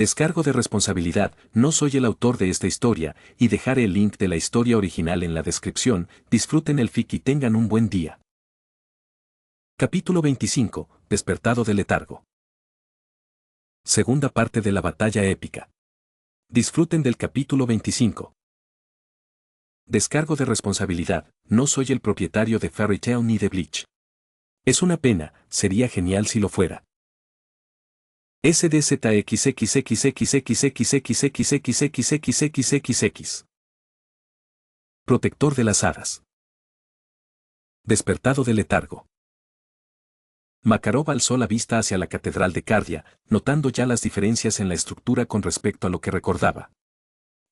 Descargo de responsabilidad, no soy el autor de esta historia, y dejaré el link de la historia original en la descripción. Disfruten el fic y tengan un buen día. Capítulo 25. Despertado del letargo. Segunda parte de la batalla épica. Disfruten del capítulo 25. Descargo de responsabilidad, no soy el propietario de Fairy Tail ni de Bleach. Es una pena, sería genial si lo fuera. SDZXXXXXXXXXXXXXXXX. Protector de las hadas. Despertado del letargo. Makarov alzó la vista hacia la catedral de Cardia, notando ya las diferencias en la estructura con respecto a lo que recordaba.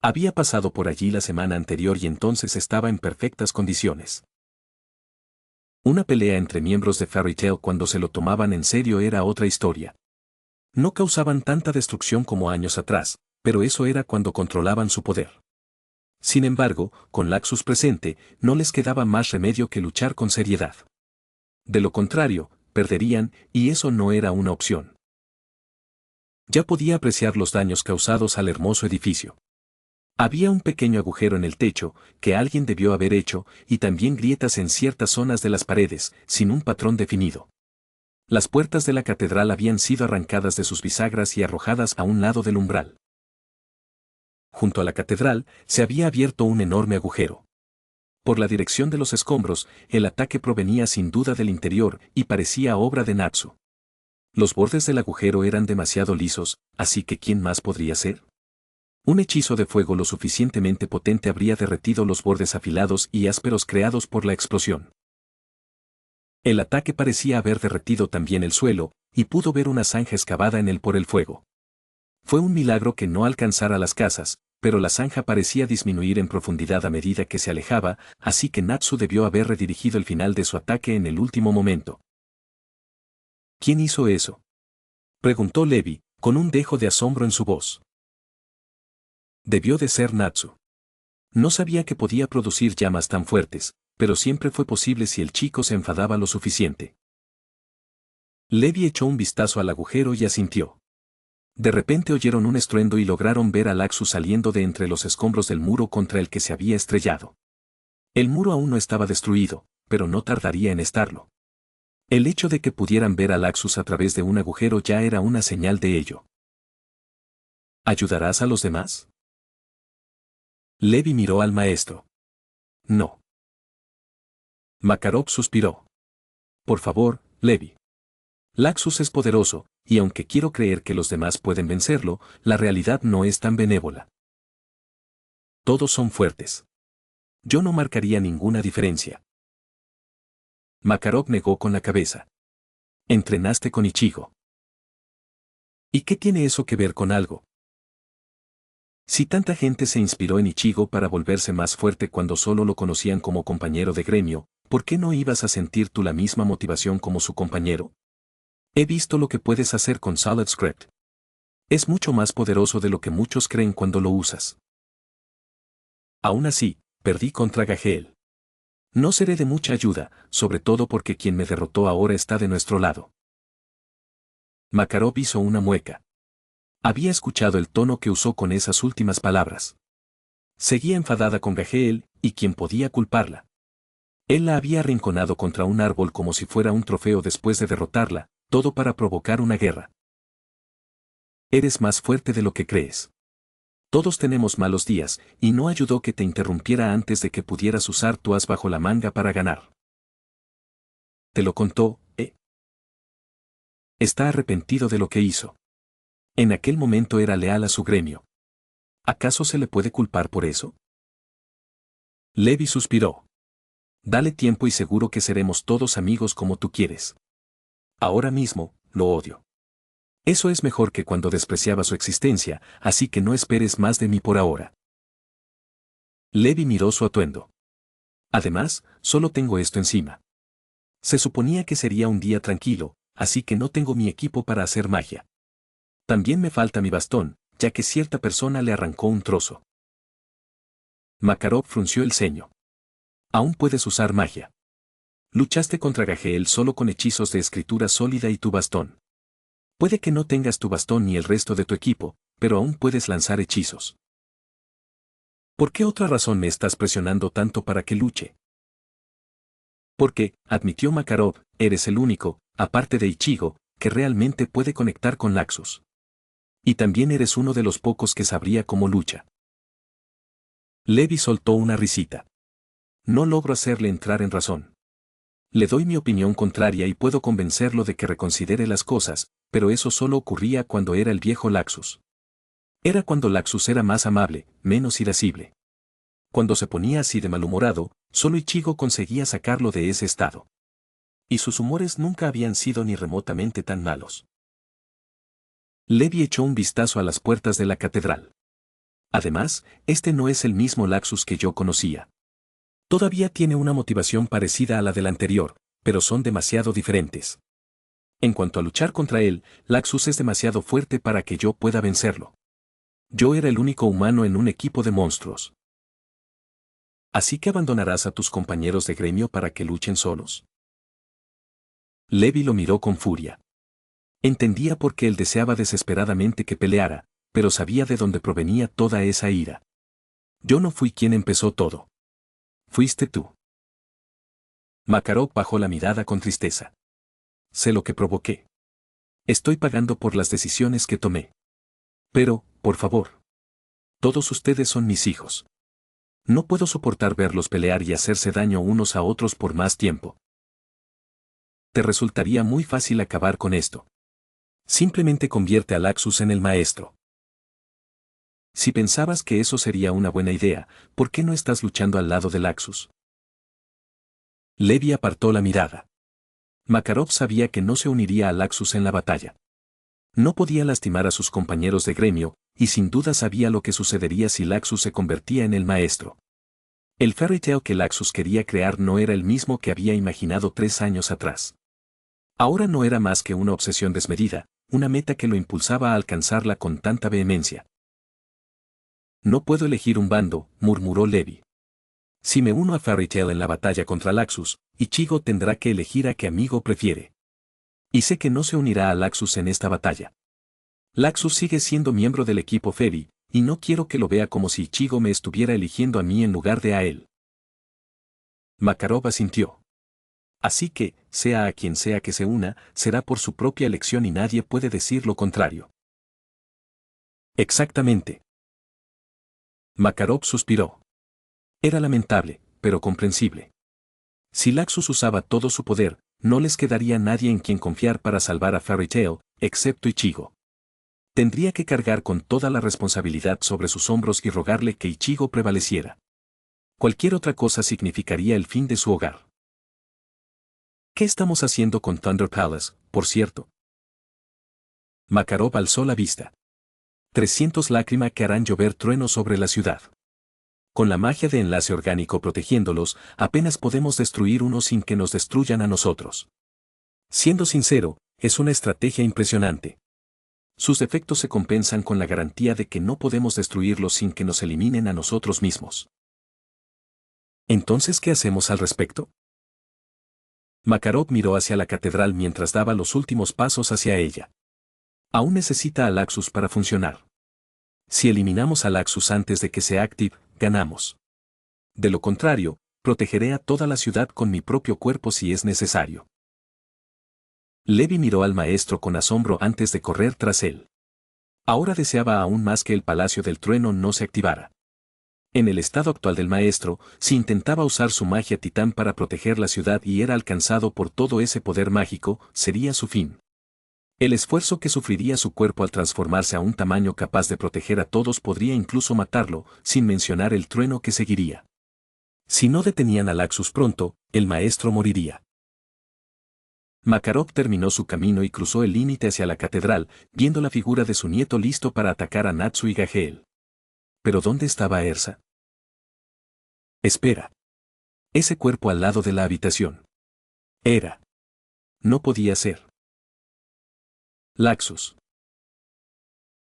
Había pasado por allí la semana anterior y entonces estaba en perfectas condiciones. Una pelea entre miembros de Fairy Tail cuando se lo tomaban en serio era otra historia. No causaban tanta destrucción como años atrás, pero eso era cuando controlaban su poder. Sin embargo, con Laxus presente, no les quedaba más remedio que luchar con seriedad. De lo contrario, perderían, y eso no era una opción. Ya podía apreciar los daños causados al hermoso edificio. Había un pequeño agujero en el techo, que alguien debió haber hecho, y también grietas en ciertas zonas de las paredes, sin un patrón definido. Las puertas de la catedral habían sido arrancadas de sus bisagras y arrojadas a un lado del umbral. Junto a la catedral, se había abierto un enorme agujero. Por la dirección de los escombros, el ataque provenía sin duda del interior y parecía obra de Natsu. Los bordes del agujero eran demasiado lisos, así que ¿quién más podría ser? Un hechizo de fuego lo suficientemente potente habría derretido los bordes afilados y ásperos creados por la explosión. El ataque parecía haber derretido también el suelo, y pudo ver una zanja excavada en él por el fuego. Fue un milagro que no alcanzara las casas, pero la zanja parecía disminuir en profundidad a medida que se alejaba, así que Natsu debió haber redirigido el final de su ataque en el último momento. ¿Quién hizo eso?, preguntó Levi, con un dejo de asombro en su voz. Debió de ser Natsu. No sabía que podía producir llamas tan fuertes, pero siempre fue posible si el chico se enfadaba lo suficiente. Levi echó un vistazo al agujero y asintió. De repente oyeron un estruendo y lograron ver a Laxus saliendo de entre los escombros del muro contra el que se había estrellado. El muro aún no estaba destruido, pero no tardaría en estarlo. El hecho de que pudieran ver a Laxus a través de un agujero ya era una señal de ello. ¿Ayudarás a los demás?, Levi miró al maestro. No. Makarov suspiró. Por favor, Levi. Laxus es poderoso, y aunque quiero creer que los demás pueden vencerlo, la realidad no es tan benévola. Todos son fuertes. Yo no marcaría ninguna diferencia. Makarov negó con la cabeza. Entrenaste con Ichigo. ¿Y qué tiene eso que ver con algo? Si tanta gente se inspiró en Ichigo para volverse más fuerte cuando solo lo conocían como compañero de gremio, ¿por qué no ibas a sentir tú la misma motivación como su compañero? He visto lo que puedes hacer con Solid Script. Es mucho más poderoso de lo que muchos creen cuando lo usas. Aún así, perdí contra Gaheel. No seré de mucha ayuda, sobre todo porque quien me derrotó ahora está de nuestro lado. Makarov hizo una mueca. Había escuchado el tono que usó con esas últimas palabras. Seguía enfadada con Gaheel, y ¿quién podía culparla? Él la había arrinconado contra un árbol como si fuera un trofeo después de derrotarla, todo para provocar una guerra. Eres más fuerte de lo que crees. Todos tenemos malos días, y no ayudó que te interrumpiera antes de que pudieras usar tu as bajo la manga para ganar. ¿Te lo contó, Está arrepentido de lo que hizo. En aquel momento era leal a su gremio. ¿Acaso se le puede culpar por eso? Levi suspiró. Dale tiempo y seguro que seremos todos amigos como tú quieres. Ahora mismo, lo odio. Eso es mejor que cuando despreciaba su existencia, así que no esperes más de mí por ahora. Levi miró su atuendo. Además, solo tengo esto encima. Se suponía que sería un día tranquilo, así que no tengo mi equipo para hacer magia. También me falta mi bastón, ya que cierta persona le arrancó un trozo. Makarov frunció el ceño. Aún puedes usar magia. Luchaste contra Gaheel solo con hechizos de escritura sólida y tu bastón. Puede que no tengas tu bastón ni el resto de tu equipo, pero aún puedes lanzar hechizos. ¿Por qué otra razón me estás presionando tanto para que luche? Porque, admitió Makarov, eres el único, aparte de Ichigo, que realmente puede conectar con Laxus. Y también eres uno de los pocos que sabría cómo lucha. Levi soltó una risita. No logro hacerle entrar en razón. Le doy mi opinión contraria y puedo convencerlo de que reconsidere las cosas, pero eso solo ocurría cuando era el viejo Laxus. Era cuando Laxus era más amable, menos irascible. Cuando se ponía así de malhumorado, solo Ichigo conseguía sacarlo de ese estado. Y sus humores nunca habían sido ni remotamente tan malos. Levi echó un vistazo a las puertas de la catedral. Además, este no es el mismo Laxus que yo conocía. Todavía tiene una motivación parecida a la del anterior, pero son demasiado diferentes. En cuanto a luchar contra él, Laxus es demasiado fuerte para que yo pueda vencerlo. Yo era el único humano en un equipo de monstruos. ¿Así que abandonarás a tus compañeros de gremio para que luchen solos? Levi lo miró con furia. Entendía por qué él deseaba desesperadamente que peleara, pero sabía de dónde provenía toda esa ira. Yo no fui quien empezó todo. Fuiste tú. Makarov bajó la mirada con tristeza. Sé lo que provoqué. Estoy pagando por las decisiones que tomé. Pero, por favor. Todos ustedes son mis hijos. No puedo soportar verlos pelear y hacerse daño unos a otros por más tiempo. Te resultaría muy fácil acabar con esto. Simplemente convierte a Laxus en el maestro. Si pensabas que eso sería una buena idea, ¿por qué no estás luchando al lado de Laxus? Levi apartó la mirada. Makarov sabía que no se uniría a Laxus en la batalla. No podía lastimar a sus compañeros de gremio, y sin duda sabía lo que sucedería si Laxus se convertía en el maestro. El fairy tale que Laxus quería crear no era el mismo que había imaginado 3 años atrás. Ahora no era más que una obsesión desmedida, una meta que lo impulsaba a alcanzarla con tanta vehemencia. No puedo elegir un bando, murmuró Levi. Si me uno a Fairy Tail en la batalla contra Laxus, Ichigo tendrá que elegir a qué amigo prefiere. Y sé que no se unirá a Laxus en esta batalla. Laxus sigue siendo miembro del equipo Fairy, y no quiero que lo vea como si Ichigo me estuviera eligiendo a mí en lugar de a él. Makarov asintió. Así que, sea a quien sea que se una, será por su propia elección y nadie puede decir lo contrario. Exactamente. Makarov suspiró. Era lamentable, pero comprensible. Si Laxus usaba todo su poder, no les quedaría nadie en quien confiar para salvar a Fairy Tail, excepto Ichigo. Tendría que cargar con toda la responsabilidad sobre sus hombros y rogarle que Ichigo prevaleciera. Cualquier otra cosa significaría el fin de su hogar. ¿Qué estamos haciendo con Thunder Palace, por cierto? Makarov alzó la vista. 300 lágrimas que harán llover truenos sobre la ciudad. Con la magia de enlace orgánico protegiéndolos, apenas podemos destruir uno sin que nos destruyan a nosotros. Siendo sincero, es una estrategia impresionante. Sus defectos se compensan con la garantía de que no podemos destruirlos sin que nos eliminen a nosotros mismos. ¿Entonces qué hacemos al respecto? Makarov miró hacia la catedral mientras daba los últimos pasos hacia ella. Aún necesita a Laxus para funcionar. Si eliminamos a Laxus antes de que se active, ganamos. De lo contrario, protegeré a toda la ciudad con mi propio cuerpo si es necesario. Levi miró al maestro con asombro antes de correr tras él. Ahora deseaba aún más que el Palacio del Trueno no se activara. En el estado actual del maestro, si intentaba usar su magia titán para proteger la ciudad y era alcanzado por todo ese poder mágico, sería su fin. El esfuerzo que sufriría su cuerpo al transformarse a un tamaño capaz de proteger a todos podría incluso matarlo, sin mencionar el trueno que seguiría. Si no detenían a Laxus pronto, el maestro moriría. Makarov terminó su camino y cruzó el límite hacia la catedral, viendo la figura de su nieto listo para atacar a Natsu y Gaheel. ¿Pero dónde estaba Ersa? Espera. Ese cuerpo al lado de la habitación. Era. No podía ser. Laxus.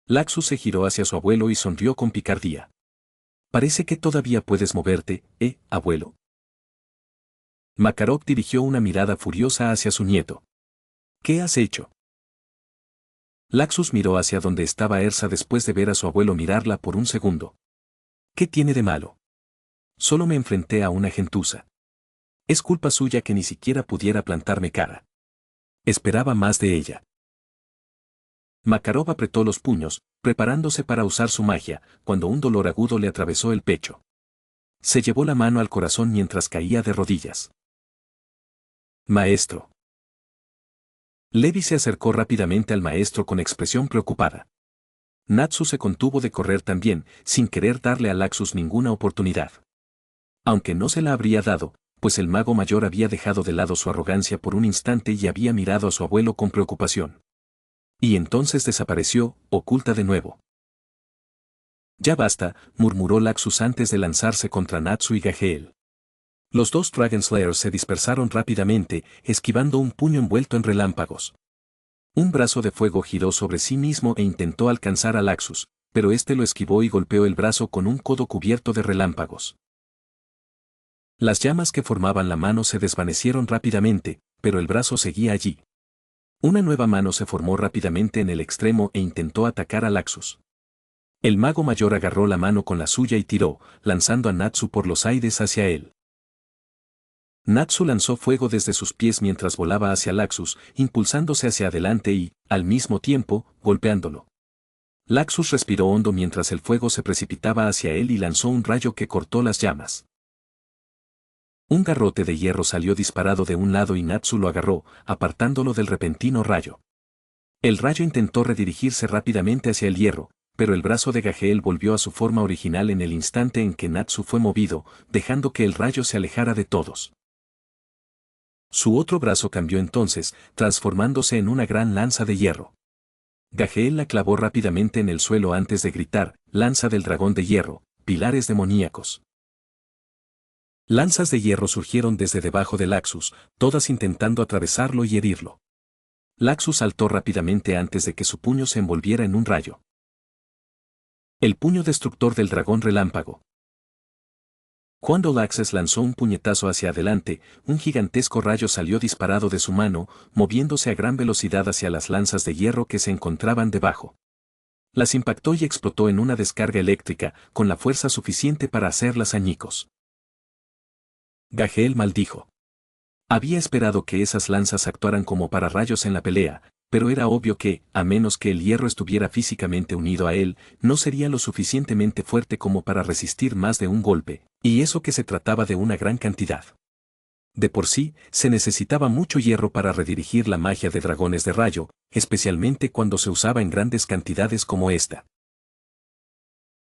Laxus se giró hacia su abuelo y sonrió con picardía. Parece que todavía puedes moverte, abuelo. Makarov dirigió una mirada furiosa hacia su nieto. ¿Qué has hecho? Laxus miró hacia donde estaba Ersa después de ver a su abuelo mirarla por un segundo. ¿Qué tiene de malo? Solo me enfrenté a una gentuza. Es culpa suya que ni siquiera pudiera plantarme cara. Esperaba más de ella. Makarov apretó los puños, preparándose para usar su magia, cuando un dolor agudo le atravesó el pecho. Se llevó la mano al corazón mientras caía de rodillas. Maestro. Levi se acercó rápidamente al maestro con expresión preocupada. Natsu se contuvo de correr también, sin querer darle a Laxus ninguna oportunidad. Aunque no se la habría dado, pues el mago mayor había dejado de lado su arrogancia por un instante y había mirado a su abuelo con preocupación. Y entonces desapareció, oculta de nuevo. Ya basta, murmuró Laxus antes de lanzarse contra Natsu y Gaheel. Los dos Dragon Slayers se dispersaron rápidamente, esquivando un puño envuelto en relámpagos. Un brazo de fuego giró sobre sí mismo e intentó alcanzar a Laxus, pero este lo esquivó y golpeó el brazo con un codo cubierto de relámpagos. Las llamas que formaban la mano se desvanecieron rápidamente, pero el brazo seguía allí. Una nueva mano se formó rápidamente en el extremo e intentó atacar a Laxus. El mago mayor agarró la mano con la suya y tiró, lanzando a Natsu por los aires hacia él. Natsu lanzó fuego desde sus pies mientras volaba hacia Laxus, impulsándose hacia adelante y, al mismo tiempo, golpeándolo. Laxus respiró hondo mientras el fuego se precipitaba hacia él y lanzó un rayo que cortó las llamas. Un garrote de hierro salió disparado de un lado y Natsu lo agarró, apartándolo del repentino rayo. El rayo intentó redirigirse rápidamente hacia el hierro, pero el brazo de Gaheel volvió a su forma original en el instante en que Natsu fue movido, dejando que el rayo se alejara de todos. Su otro brazo cambió entonces, transformándose en una gran lanza de hierro. Gaheel la clavó rápidamente en el suelo antes de gritar, lanza del dragón de hierro, pilares demoníacos. Lanzas de hierro surgieron desde debajo de Laxus, todas intentando atravesarlo y herirlo. Laxus saltó rápidamente antes de que su puño se envolviera en un rayo. El puño destructor del dragón relámpago. Cuando Laxus lanzó un puñetazo hacia adelante, un gigantesco rayo salió disparado de su mano, moviéndose a gran velocidad hacia las lanzas de hierro que se encontraban debajo. Las impactó y explotó en una descarga eléctrica, con la fuerza suficiente para hacerlas añicos. Gaheel maldijo. Había esperado que esas lanzas actuaran como pararrayos en la pelea, pero era obvio que, a menos que el hierro estuviera físicamente unido a él, no sería lo suficientemente fuerte como para resistir más de un golpe, y eso que se trataba de una gran cantidad. De por sí, se necesitaba mucho hierro para redirigir la magia de dragones de rayo, especialmente cuando se usaba en grandes cantidades como esta.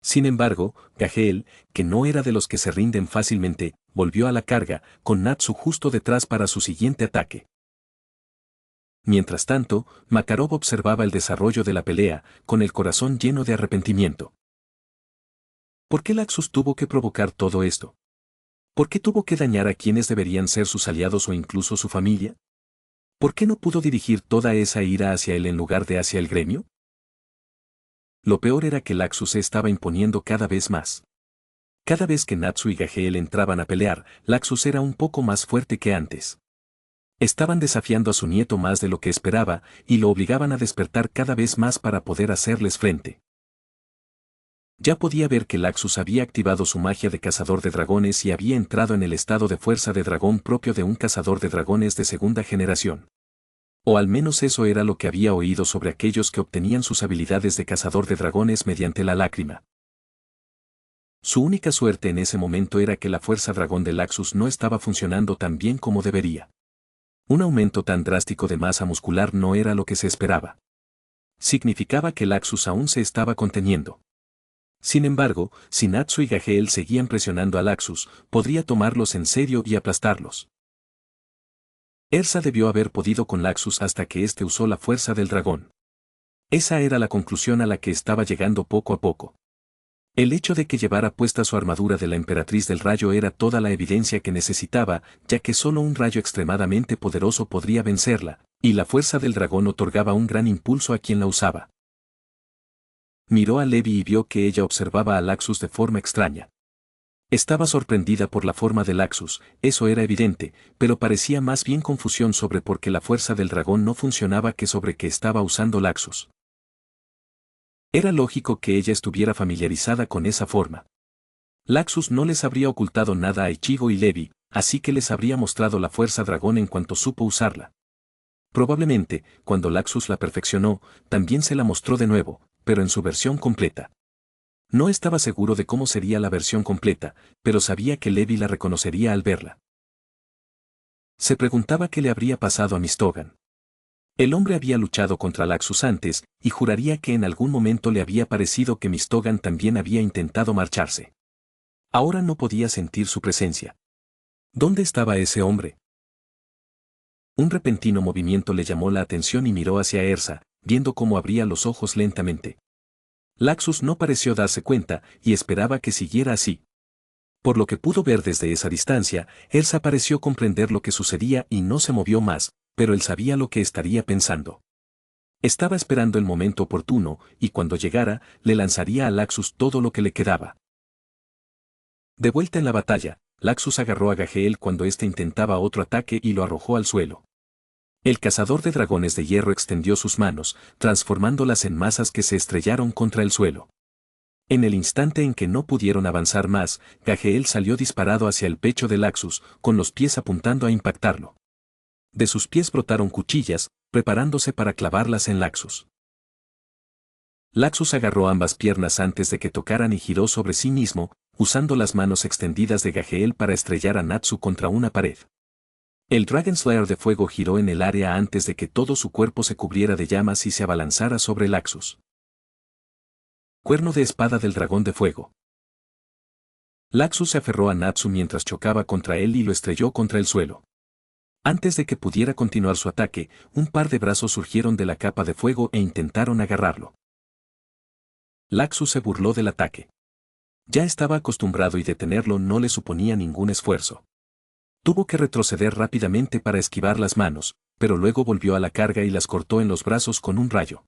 Sin embargo, Gaheel, que no era de los que se rinden fácilmente, volvió a la carga, con Natsu justo detrás para su siguiente ataque. Mientras tanto, Makarov observaba el desarrollo de la pelea, con el corazón lleno de arrepentimiento. ¿Por qué Laxus tuvo que provocar todo esto? ¿Por qué tuvo que dañar a quienes deberían ser sus aliados o incluso su familia? ¿Por qué no pudo dirigir toda esa ira hacia él en lugar de hacia el gremio? Lo peor era que Laxus se estaba imponiendo cada vez más. Cada vez que Natsu y Gaheel entraban a pelear, Laxus era un poco más fuerte que antes. Estaban desafiando a su nieto más de lo que esperaba, y lo obligaban a despertar cada vez más para poder hacerles frente. Ya podía ver que Laxus había activado su magia de cazador de dragones y había entrado en el estado de fuerza de dragón propio de un cazador de dragones de segunda generación. O al menos eso era lo que había oído sobre aquellos que obtenían sus habilidades de cazador de dragones mediante la lágrima. Su única suerte en ese momento era que la fuerza dragón de Laxus no estaba funcionando tan bien como debería. Un aumento tan drástico de masa muscular no era lo que se esperaba. Significaba que Laxus aún se estaba conteniendo. Sin embargo, si Natsu y Gaheel seguían presionando a Laxus, podría tomarlos en serio y aplastarlos. Ersa debió haber podido con Laxus hasta que éste usó la fuerza del dragón. Esa era la conclusión a la que estaba llegando poco a poco. El hecho de que llevara puesta su armadura de la emperatriz del rayo era toda la evidencia que necesitaba, ya que solo un rayo extremadamente poderoso podría vencerla, y la fuerza del dragón otorgaba un gran impulso a quien la usaba. Miró a Levi y vio que ella observaba a Laxus de forma extraña. Estaba sorprendida por la forma de Laxus, eso era evidente, pero parecía más bien confusión sobre por qué la fuerza del dragón no funcionaba que sobre qué estaba usando Laxus. Era lógico que ella estuviera familiarizada con esa forma. Laxus no les habría ocultado nada a Ichigo y Levi, así que les habría mostrado la fuerza dragón en cuanto supo usarla. Probablemente, cuando Laxus la perfeccionó, también se la mostró de nuevo, pero en su versión completa. No estaba seguro de cómo sería la versión completa, pero sabía que Levi la reconocería al verla. Se preguntaba qué le habría pasado a Mistogan. El hombre había luchado contra Laxus antes, y juraría que en algún momento le había parecido que Mistogan también había intentado marcharse. Ahora no podía sentir su presencia. ¿Dónde estaba ese hombre? Un repentino movimiento le llamó la atención y miró hacia Ersa, viendo cómo abría los ojos lentamente. Laxus no pareció darse cuenta, y esperaba que siguiera así. Por lo que pudo ver desde esa distancia, Ersa pareció comprender lo que sucedía y no se movió más, pero él sabía lo que estaría pensando. Estaba esperando el momento oportuno, y cuando llegara, le lanzaría a Laxus todo lo que le quedaba. De vuelta en la batalla, Laxus agarró a Gaheel cuando éste intentaba otro ataque y lo arrojó al suelo. El cazador de dragones de hierro extendió sus manos, transformándolas en masas que se estrellaron contra el suelo. En el instante en que no pudieron avanzar más, Gaheel salió disparado hacia el pecho de Laxus, con los pies apuntando a impactarlo. De sus pies brotaron cuchillas, preparándose para clavarlas en Laxus. Laxus agarró ambas piernas antes de que tocaran y giró sobre sí mismo, usando las manos extendidas de Gaheel para estrellar a Natsu contra una pared. El Dragon Slayer de fuego giró en el área antes de que todo su cuerpo se cubriera de llamas y se abalanzara sobre Laxus. Cuerno de espada del dragón de fuego. Laxus se aferró a Natsu mientras chocaba contra él y lo estrelló contra el suelo. Antes de que pudiera continuar su ataque, un par de brazos surgieron de la capa de fuego e intentaron agarrarlo. Laxus se burló del ataque. Ya estaba acostumbrado y detenerlo no le suponía ningún esfuerzo. Tuvo que retroceder rápidamente para esquivar las manos, pero luego volvió a la carga y las cortó en los brazos con un rayo.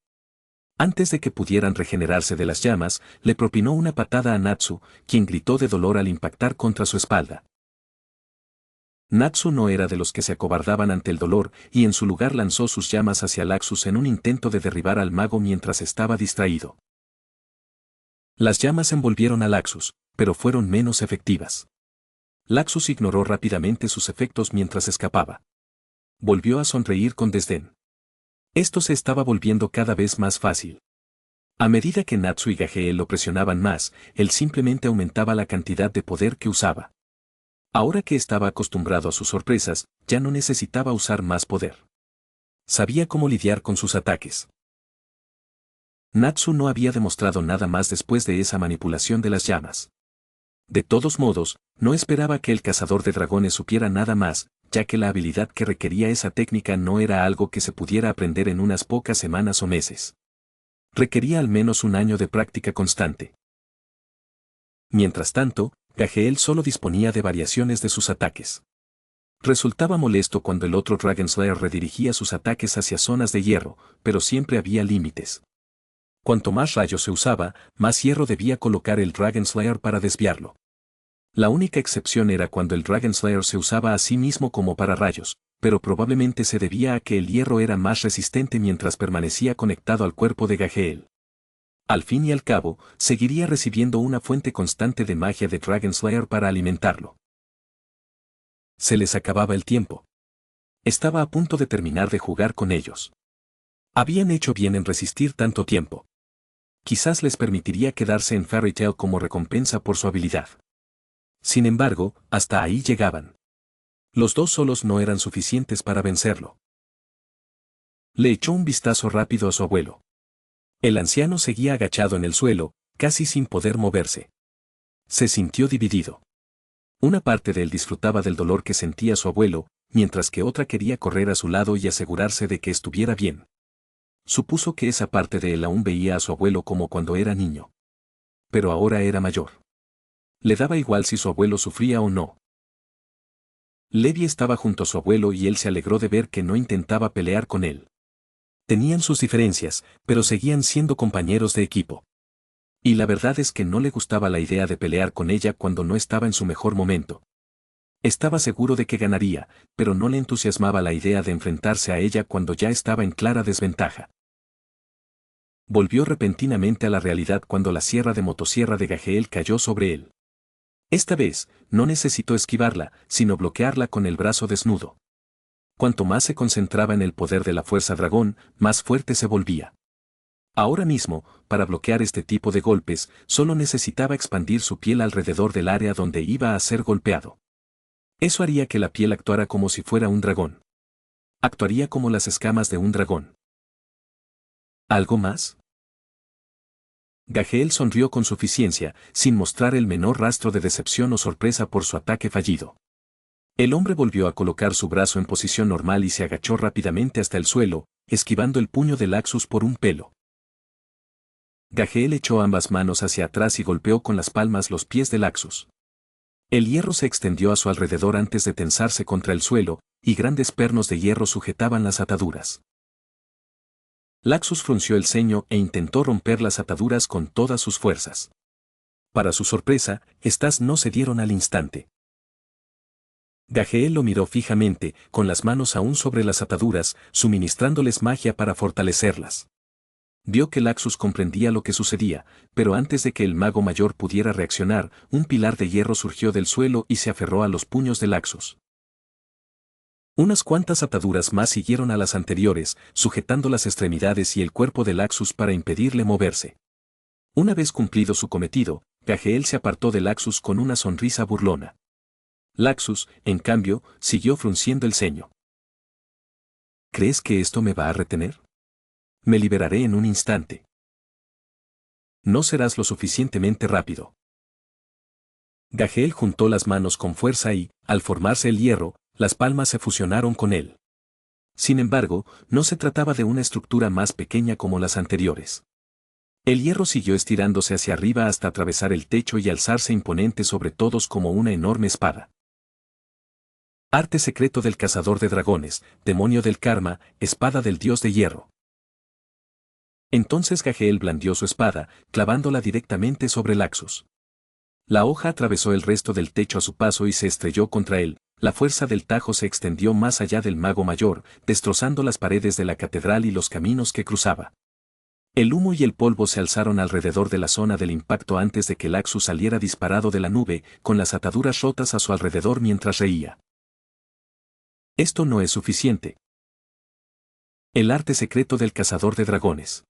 Antes de que pudieran regenerarse de las llamas, le propinó una patada a Natsu, quien gritó de dolor al impactar contra su espalda. Natsu no era de los que se acobardaban ante el dolor, y en su lugar lanzó sus llamas hacia Laxus en un intento de derribar al mago mientras estaba distraído. Las llamas envolvieron a Laxus, pero fueron menos efectivas. Laxus ignoró rápidamente sus efectos mientras escapaba. Volvió a sonreír con desdén. Esto se estaba volviendo cada vez más fácil. A medida que Natsu y Gaheel lo presionaban más, él simplemente aumentaba la cantidad de poder que usaba. Ahora que estaba acostumbrado a sus sorpresas, ya no necesitaba usar más poder. Sabía cómo lidiar con sus ataques. Natsu no había demostrado nada más después de esa manipulación de las llamas. De todos modos, no esperaba que el cazador de dragones supiera nada más, ya que la habilidad que requería esa técnica no era algo que se pudiera aprender en unas pocas semanas o meses. Requería al menos un año de práctica constante. Mientras tanto, Gaheel solo disponía de variaciones de sus ataques. Resultaba molesto cuando el otro Dragon Slayer redirigía sus ataques hacia zonas de hierro, pero siempre había límites. Cuanto más rayos se usaba, más hierro debía colocar el Dragon Slayer para desviarlo. La única excepción era cuando el Dragon Slayer se usaba a sí mismo como para rayos, pero probablemente se debía a que el hierro era más resistente mientras permanecía conectado al cuerpo de Gaheel. Al fin y al cabo, seguiría recibiendo una fuente constante de magia de Dragon Slayer para alimentarlo. Se les acababa el tiempo. Estaba a punto de terminar de jugar con ellos. Habían hecho bien en resistir tanto tiempo. Quizás les permitiría quedarse en Fairy Tail como recompensa por su habilidad. Sin embargo, hasta ahí llegaban. Los dos solos no eran suficientes para vencerlo. Le echó un vistazo rápido a su abuelo. El anciano seguía agachado en el suelo, casi sin poder moverse. Se sintió dividido. Una parte de él disfrutaba del dolor que sentía su abuelo, mientras que otra quería correr a su lado y asegurarse de que estuviera bien. Supuso que esa parte de él aún veía a su abuelo como cuando era niño. Pero ahora era mayor. Le daba igual si su abuelo sufría o no. Levi estaba junto a su abuelo y él se alegró de ver que no intentaba pelear con él. Tenían sus diferencias, pero seguían siendo compañeros de equipo. Y la verdad es que no le gustaba la idea de pelear con ella cuando no estaba en su mejor momento. Estaba seguro de que ganaría, pero no le entusiasmaba la idea de enfrentarse a ella cuando ya estaba en clara desventaja. Volvió repentinamente a la realidad cuando la sierra de motosierra de Gageel cayó sobre él. Esta vez, no necesitó esquivarla, sino bloquearla con el brazo desnudo. Cuanto más se concentraba en el poder de la fuerza dragón, más fuerte se volvía. Ahora mismo, para bloquear este tipo de golpes, solo necesitaba expandir su piel alrededor del área donde iba a ser golpeado. Eso haría que la piel actuara como si fuera un dragón. Actuaría como las escamas de un dragón. ¿Algo más? Gageel sonrió con suficiencia, sin mostrar el menor rastro de decepción o sorpresa por su ataque fallido. El hombre volvió a colocar su brazo en posición normal y se agachó rápidamente hasta el suelo, esquivando el puño de Laxus por un pelo. Gageel echó ambas manos hacia atrás y golpeó con las palmas los pies de Laxus. El hierro se extendió a su alrededor antes de tensarse contra el suelo, y grandes pernos de hierro sujetaban las ataduras. Laxus frunció el ceño e intentó romper las ataduras con todas sus fuerzas. Para su sorpresa, estas no cedieron al instante. Gageel lo miró fijamente, con las manos aún sobre las ataduras, suministrándoles magia para fortalecerlas. Vio que Laxus comprendía lo que sucedía, pero antes de que el mago mayor pudiera reaccionar, un pilar de hierro surgió del suelo y se aferró a los puños de Laxus. Unas cuantas ataduras más siguieron a las anteriores, sujetando las extremidades y el cuerpo de Laxus para impedirle moverse. Una vez cumplido su cometido, Gageel se apartó de Laxus con una sonrisa burlona. Laxus, en cambio, siguió frunciendo el ceño. ¿Crees que esto me va a retener? Me liberaré en un instante. No serás lo suficientemente rápido. Gageel juntó las manos con fuerza y, al formarse el hierro, las palmas se fusionaron con él. Sin embargo, no se trataba de una estructura más pequeña como las anteriores. El hierro siguió estirándose hacia arriba hasta atravesar el techo y alzarse imponente sobre todos como una enorme espada. Arte secreto del cazador de dragones, demonio del karma, espada del dios de hierro. Entonces Gageel blandió su espada, clavándola directamente sobre Laxus. La hoja atravesó el resto del techo a su paso y se estrelló contra él. La fuerza del tajo se extendió más allá del mago mayor, destrozando las paredes de la catedral y los caminos que cruzaba. El humo y el polvo se alzaron alrededor de la zona del impacto antes de que Laxus saliera disparado de la nube, con las ataduras rotas a su alrededor mientras reía. Esto no es suficiente. El arte secreto del cazador de dragones.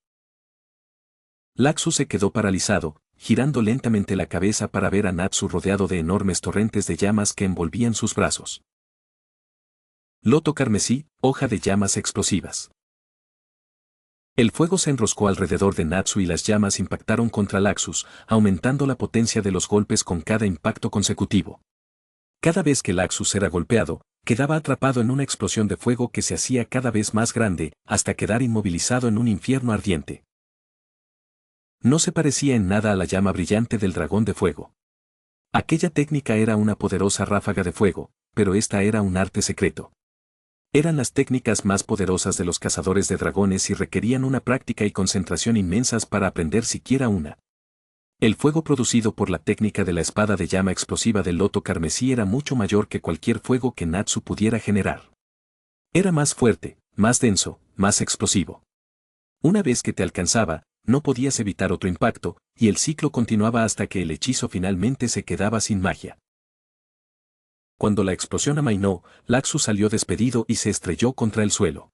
Laxus se quedó paralizado, girando lentamente la cabeza para ver a Natsu rodeado de enormes torrentes de llamas que envolvían sus brazos. Loto carmesí, hoja de llamas explosivas. El fuego se enroscó alrededor de Natsu y las llamas impactaron contra Laxus, aumentando la potencia de los golpes con cada impacto consecutivo. Cada vez que Laxus era golpeado, quedaba atrapado en una explosión de fuego que se hacía cada vez más grande, hasta quedar inmovilizado en un infierno ardiente. No se parecía en nada a la llama brillante del dragón de fuego. Aquella técnica era una poderosa ráfaga de fuego, pero esta era un arte secreto. Eran las técnicas más poderosas de los cazadores de dragones y requerían una práctica y concentración inmensas para aprender siquiera una. El fuego producido por la técnica de la espada de llama explosiva del loto carmesí era mucho mayor que cualquier fuego que Natsu pudiera generar. Era más fuerte, más denso, más explosivo. Una vez que te alcanzaba, no podías evitar otro impacto, y el ciclo continuaba hasta que el hechizo finalmente se quedaba sin magia. Cuando la explosión amainó, Laxus salió despedido y se estrelló contra el suelo.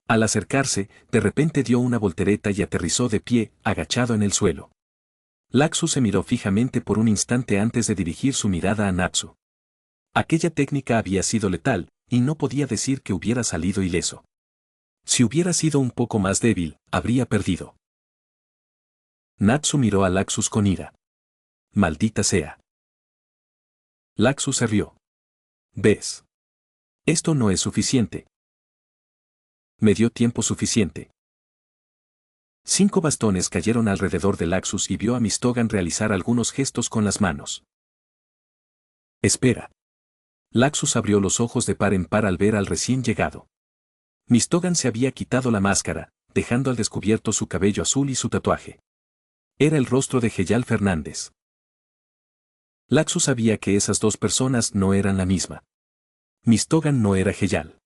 Al acercarse, de repente dio una voltereta y aterrizó de pie, agachado en el suelo. Laxus se miró fijamente por un instante antes de dirigir su mirada a Natsu. Aquella técnica había sido letal, y no podía decir que hubiera salido ileso. Si hubiera sido un poco más débil, habría perdido. Natsu miró a Laxus con ira. Maldita sea. Laxus se rió. ¿Ves? Esto no es suficiente. Me dio tiempo suficiente. 5 bastones cayeron alrededor de Laxus y vio a Mistogan realizar algunos gestos con las manos. Espera. Laxus abrió los ojos de par en par al ver al recién llegado. Mistogan se había quitado la máscara, dejando al descubierto su cabello azul y su tatuaje. Era el rostro de Heyal Fernández. Laxus sabía que esas dos personas no eran la misma. Mistogan no era Heyal.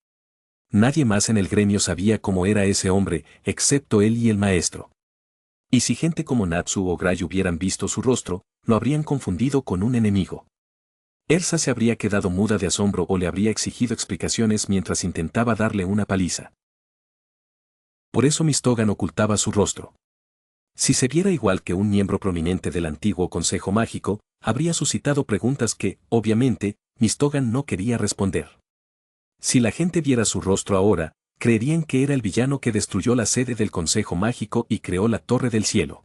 Nadie más en el gremio sabía cómo era ese hombre, excepto él y el maestro. Y si gente como Natsu o Gray hubieran visto su rostro, lo habrían confundido con un enemigo. Ersa se habría quedado muda de asombro o le habría exigido explicaciones mientras intentaba darle una paliza. Por eso Mistogan ocultaba su rostro. Si se viera igual que un miembro prominente del antiguo Consejo Mágico, habría suscitado preguntas que, obviamente, Mistogan no quería responder. Si la gente viera su rostro ahora, creerían que era el villano que destruyó la sede del Consejo Mágico y creó la Torre del Cielo.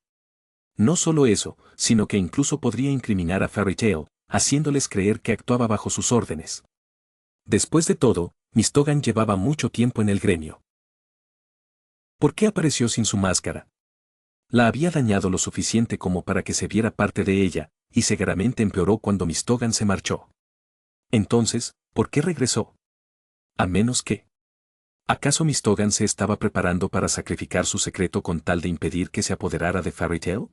No solo eso, sino que incluso podría incriminar a Fairy Tail, haciéndoles creer que actuaba bajo sus órdenes. Después de todo, Mistogan llevaba mucho tiempo en el gremio. ¿Por qué apareció sin su máscara? La había dañado lo suficiente como para que se viera parte de ella, y severamente empeoró cuando Mistogan se marchó. Entonces, ¿por qué regresó? A menos que... ¿Acaso Mistogan se estaba preparando para sacrificar su secreto con tal de impedir que se apoderara de Fairy Tail?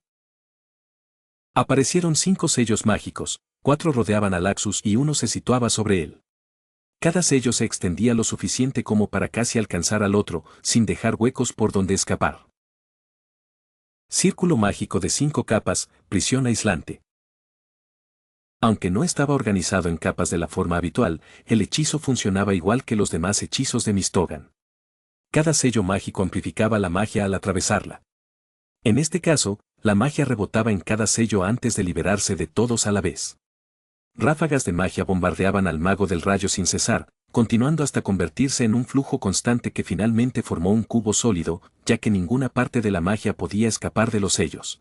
Aparecieron 5 sellos mágicos, 4 rodeaban a Laxus y uno se situaba sobre él. Cada sello se extendía lo suficiente como para casi alcanzar al otro, sin dejar huecos por donde escapar. Círculo mágico de 5 capas, prisión aislante. Aunque no estaba organizado en capas de la forma habitual, el hechizo funcionaba igual que los demás hechizos de Mistogan. Cada sello mágico amplificaba la magia al atravesarla. En este caso, la magia rebotaba en cada sello antes de liberarse de todos a la vez. Ráfagas de magia bombardeaban al mago del rayo sin cesar, continuando hasta convertirse en un flujo constante que finalmente formó un cubo sólido, ya que ninguna parte de la magia podía escapar de los sellos.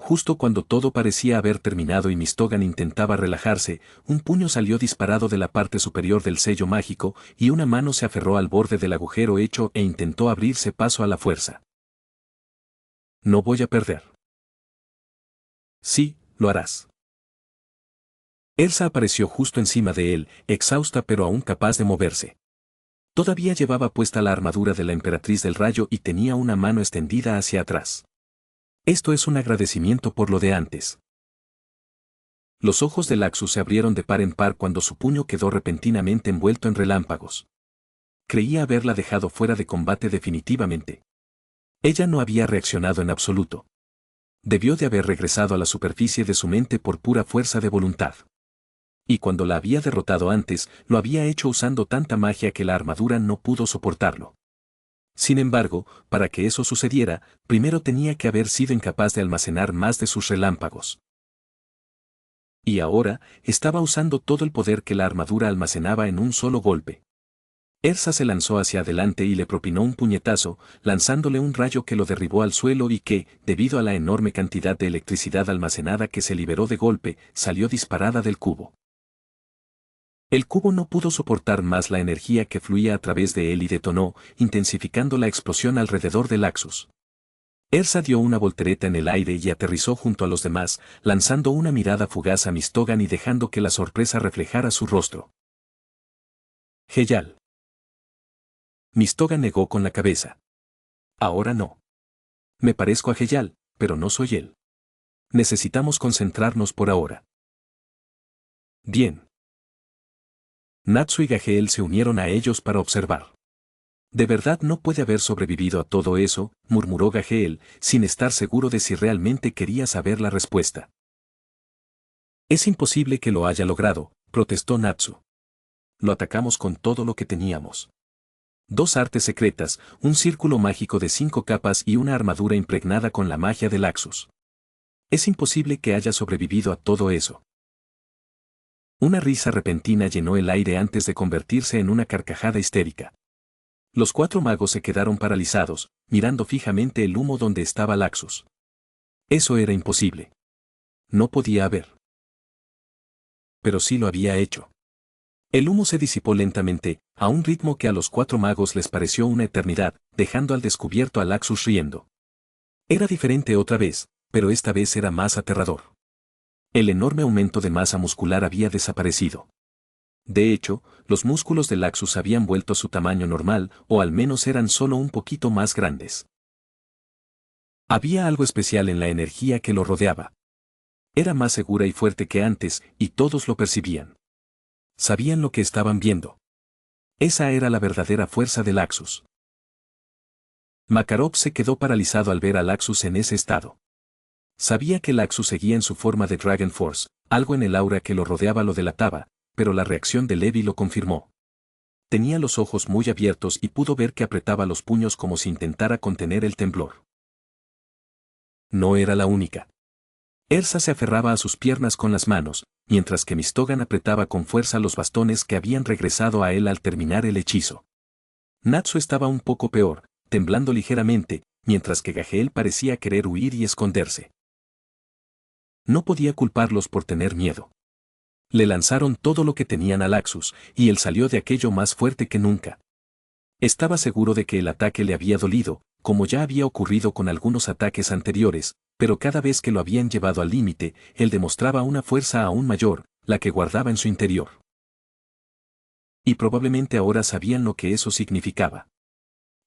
Justo cuando todo parecía haber terminado y Mistogan intentaba relajarse, un puño salió disparado de la parte superior del sello mágico y una mano se aferró al borde del agujero hecho e intentó abrirse paso a la fuerza. No voy a perder. Sí, lo harás. Elsa apareció justo encima de él, exhausta pero aún capaz de moverse. Todavía llevaba puesta la armadura de la Emperatriz del Rayo y tenía una mano extendida hacia atrás. Esto es un agradecimiento por lo de antes. Los ojos de Laxus se abrieron de par en par cuando su puño quedó repentinamente envuelto en relámpagos. Creía haberla dejado fuera de combate definitivamente. Ella no había reaccionado en absoluto. Debió de haber regresado a la superficie de su mente por pura fuerza de voluntad. Y cuando la había derrotado antes, lo había hecho usando tanta magia que la armadura no pudo soportarlo. Sin embargo, para que eso sucediera, primero tenía que haber sido incapaz de almacenar más de sus relámpagos. Y ahora, estaba usando todo el poder que la armadura almacenaba en un solo golpe. Ersa se lanzó hacia adelante y le propinó un puñetazo, lanzándole un rayo que lo derribó al suelo y que, debido a la enorme cantidad de electricidad almacenada que se liberó de golpe, salió disparada del cubo. El cubo no pudo soportar más la energía que fluía a través de él y detonó, intensificando la explosión alrededor de Laxus. Ersa dio una voltereta en el aire y aterrizó junto a los demás, lanzando una mirada fugaz a Mistogan y dejando que la sorpresa reflejara su rostro. Heyal. Mistogan negó con la cabeza. Ahora no. Me parezco a Heyal, pero no soy él. Necesitamos concentrarnos por ahora. Bien. Natsu y Gaheel se unieron a ellos para observar. De verdad no puede haber sobrevivido a todo eso, murmuró Gaheel, sin estar seguro de si realmente quería saber la respuesta. Es imposible que lo haya logrado, protestó Natsu. Lo atacamos con todo lo que teníamos. 2 artes secretas, un círculo mágico de 5 capas y una armadura impregnada con la magia de Laxus. Es imposible que haya sobrevivido a todo eso. Una risa repentina llenó el aire antes de convertirse en una carcajada histérica. Los 4 magos se quedaron paralizados, mirando fijamente el humo donde estaba Laxus. Eso era imposible. No podía haber. Pero sí lo había hecho. El humo se disipó lentamente, a un ritmo que a los 4 magos les pareció una eternidad, dejando al descubierto a Laxus riendo. Era diferente otra vez, pero esta vez era más aterrador. El enorme aumento de masa muscular había desaparecido. De hecho, los músculos de Laxus habían vuelto a su tamaño normal, o al menos eran solo un poquito más grandes. Había algo especial en la energía que lo rodeaba. Era más segura y fuerte que antes, y todos lo percibían. Sabían lo que estaban viendo. Esa era la verdadera fuerza de Laxus. Makarov se quedó paralizado al ver a Laxus en ese estado. Sabía que Laxus seguía en su forma de Dragon Force, algo en el aura que lo rodeaba lo delataba, pero la reacción de Levi lo confirmó. Tenía los ojos muy abiertos y pudo ver que apretaba los puños como si intentara contener el temblor. No era la única. Ersa se aferraba a sus piernas con las manos, mientras que Mistogan apretaba con fuerza los bastones que habían regresado a él al terminar el hechizo. Natsu estaba un poco peor, temblando ligeramente, mientras que Gageel parecía querer huir y esconderse. No podía culparlos por tener miedo. Le lanzaron todo lo que tenían a Laxus, y él salió de aquello más fuerte que nunca. Estaba seguro de que el ataque le había dolido, como ya había ocurrido con algunos ataques anteriores, pero cada vez que lo habían llevado al límite, él demostraba una fuerza aún mayor, la que guardaba en su interior. Y probablemente ahora sabían lo que eso significaba.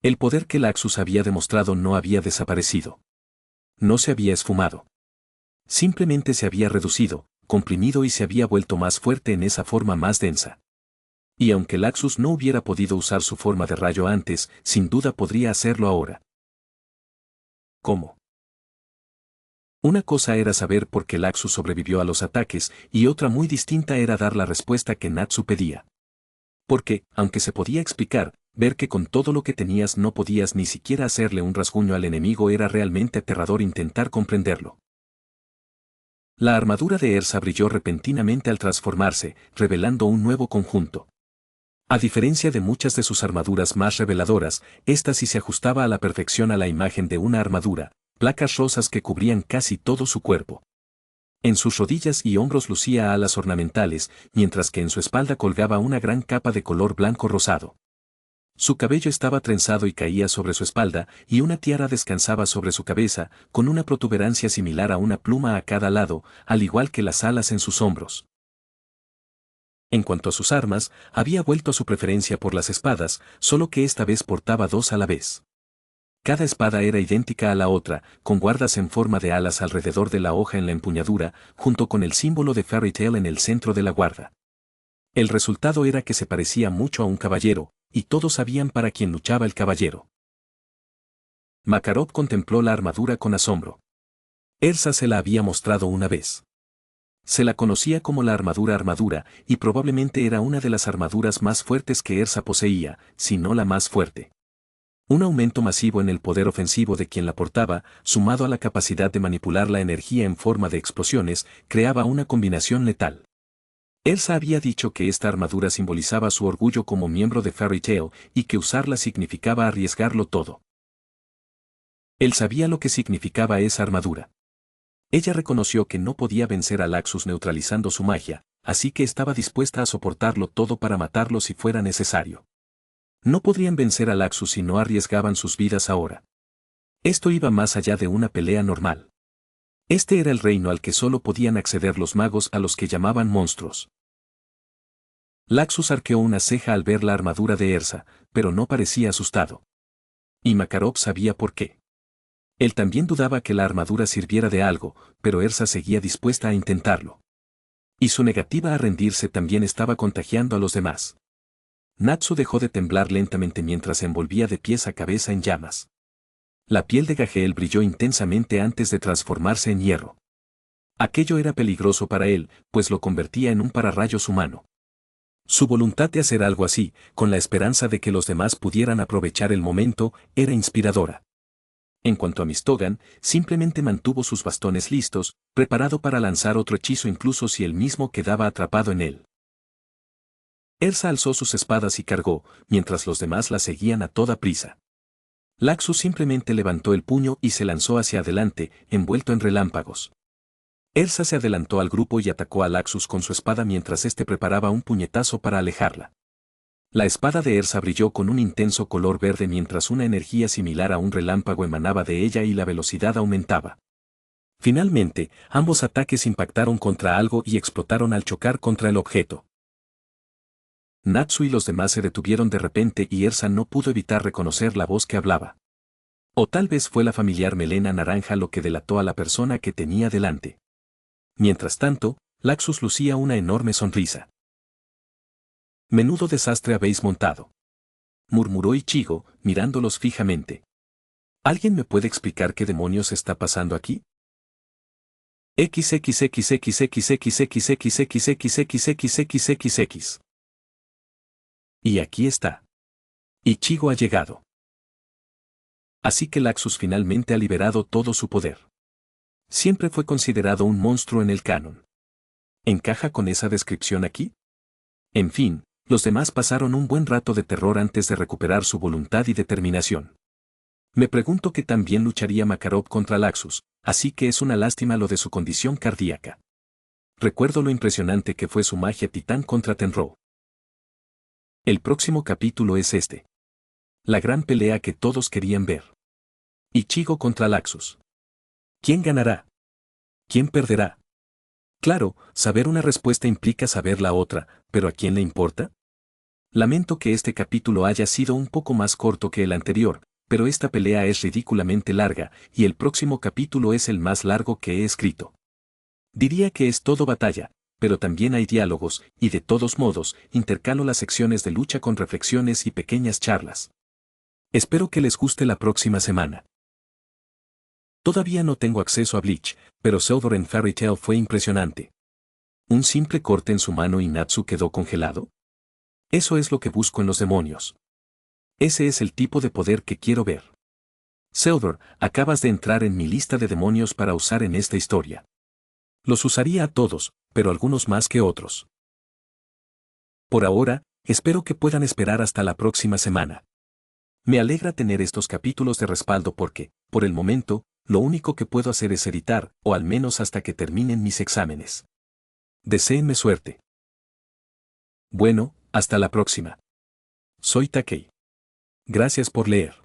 El poder que Laxus había demostrado no había desaparecido. No se había esfumado. Simplemente se había reducido, comprimido y se había vuelto más fuerte en esa forma más densa. Y aunque Laxus no hubiera podido usar su forma de rayo antes, sin duda podría hacerlo ahora. ¿Cómo? Una cosa era saber por qué Laxus sobrevivió a los ataques, y otra muy distinta era dar la respuesta que Natsu pedía. Porque, aunque se podía explicar, ver que con todo lo que tenías no podías ni siquiera hacerle un rasguño al enemigo era realmente aterrador intentar comprenderlo. La armadura de Ersa brilló repentinamente al transformarse, revelando un nuevo conjunto. A diferencia de muchas de sus armaduras más reveladoras, esta sí se ajustaba a la perfección a la imagen de una armadura, placas rosas que cubrían casi todo su cuerpo. En sus rodillas y hombros lucía alas ornamentales, mientras que en su espalda colgaba una gran capa de color blanco rosado. Su cabello estaba trenzado y caía sobre su espalda, y una tiara descansaba sobre su cabeza, con una protuberancia similar a una pluma a cada lado, al igual que las alas en sus hombros. En cuanto a sus armas, había vuelto a su preferencia por las espadas, solo que esta vez portaba dos a la vez. Cada espada era idéntica a la otra, con guardas en forma de alas alrededor de la hoja en la empuñadura, junto con el símbolo de Fairy Tail en el centro de la guarda. El resultado era que se parecía mucho a un caballero, y todos sabían para quién luchaba el caballero. Makarov contempló la armadura con asombro. Ersa se la había mostrado una vez. Se la conocía como la armadura, y probablemente era una de las armaduras más fuertes que Ersa poseía, si no la más fuerte. Un aumento masivo en el poder ofensivo de quien la portaba, sumado a la capacidad de manipular la energía en forma de explosiones, creaba una combinación letal. Ersa había dicho que esta armadura simbolizaba su orgullo como miembro de Fairy Tail y que usarla significaba arriesgarlo todo. Él sabía lo que significaba esa armadura. Ella reconoció que no podía vencer a Laxus neutralizando su magia, así que estaba dispuesta a soportarlo todo para matarlo si fuera necesario. No podrían vencer a Laxus si no arriesgaban sus vidas ahora. Esto iba más allá de una pelea normal. Este era el reino al que solo podían acceder los magos a los que llamaban monstruos. Laxus arqueó una ceja al ver la armadura de Ersa, pero no parecía asustado. Y Makarov sabía por qué. Él también dudaba que la armadura sirviera de algo, pero Ersa seguía dispuesta a intentarlo. Y su negativa a rendirse también estaba contagiando a los demás. Natsu dejó de temblar lentamente mientras se envolvía de pies a cabeza en llamas. La piel de Gageel brilló intensamente antes de transformarse en hierro. Aquello era peligroso para él, pues lo convertía en un pararrayos humano. Su voluntad de hacer algo así, con la esperanza de que los demás pudieran aprovechar el momento, era inspiradora. En cuanto a Mistogan, simplemente mantuvo sus bastones listos, preparado para lanzar otro hechizo incluso si él mismo quedaba atrapado en él. Ersa alzó sus espadas y cargó, mientras los demás la seguían a toda prisa. Laxus simplemente levantó el puño y se lanzó hacia adelante, envuelto en relámpagos. Ersa se adelantó al grupo y atacó a Laxus con su espada mientras éste preparaba un puñetazo para alejarla. La espada de Ersa brilló con un intenso color verde mientras una energía similar a un relámpago emanaba de ella y la velocidad aumentaba. Finalmente, ambos ataques impactaron contra algo y explotaron al chocar contra el objeto. Natsu y los demás se detuvieron de repente y Ersa no pudo evitar reconocer la voz que hablaba. O tal vez fue la familiar melena naranja lo que delató a la persona que tenía delante. Mientras tanto, Laxus lucía una enorme sonrisa. «Menudo desastre habéis montado», murmuró Ichigo, mirándolos fijamente. ¿Alguien me puede explicar qué demonios está pasando aquí? XXXXXXXXXXXXXXXXXXX. Y aquí está. Ichigo ha llegado. Así que Laxus finalmente ha liberado todo su poder. Siempre fue considerado un monstruo en el canon. ¿Encaja con esa descripción aquí? En fin, los demás pasaron un buen rato de terror antes de recuperar su voluntad y determinación. Me pregunto que también lucharía Makarov contra Laxus, así que es una lástima lo de su condición cardíaca. Recuerdo lo impresionante que fue su magia titán contra Tenrou. El próximo capítulo es este. La gran pelea que todos querían ver. Ichigo contra Laxus. ¿Quién ganará? ¿Quién perderá? Claro, saber una respuesta implica saber la otra, pero ¿a quién le importa? Lamento que este capítulo haya sido un poco más corto que el anterior, pero esta pelea es ridículamente larga, y el próximo capítulo es el más largo que he escrito. Diría que es todo batalla, pero también hay diálogos, y de todos modos, intercalo las secciones de lucha con reflexiones y pequeñas charlas. Espero que les guste la próxima semana. Todavía no tengo acceso a Bleach, pero Seldor en Fairy Tail fue impresionante. ¿Un simple corte en su mano y Natsu quedó congelado? Eso es lo que busco en los demonios. Ese es el tipo de poder que quiero ver. Seldor, acabas de entrar en mi lista de demonios para usar en esta historia. Los usaría a todos, pero algunos más que otros. Por ahora, espero que puedan esperar hasta la próxima semana. Me alegra tener estos capítulos de respaldo porque, por el momento, lo único que puedo hacer es editar, o al menos hasta que terminen mis exámenes. Deséenme suerte. Bueno, hasta la próxima. Soy Takei. Gracias por leer.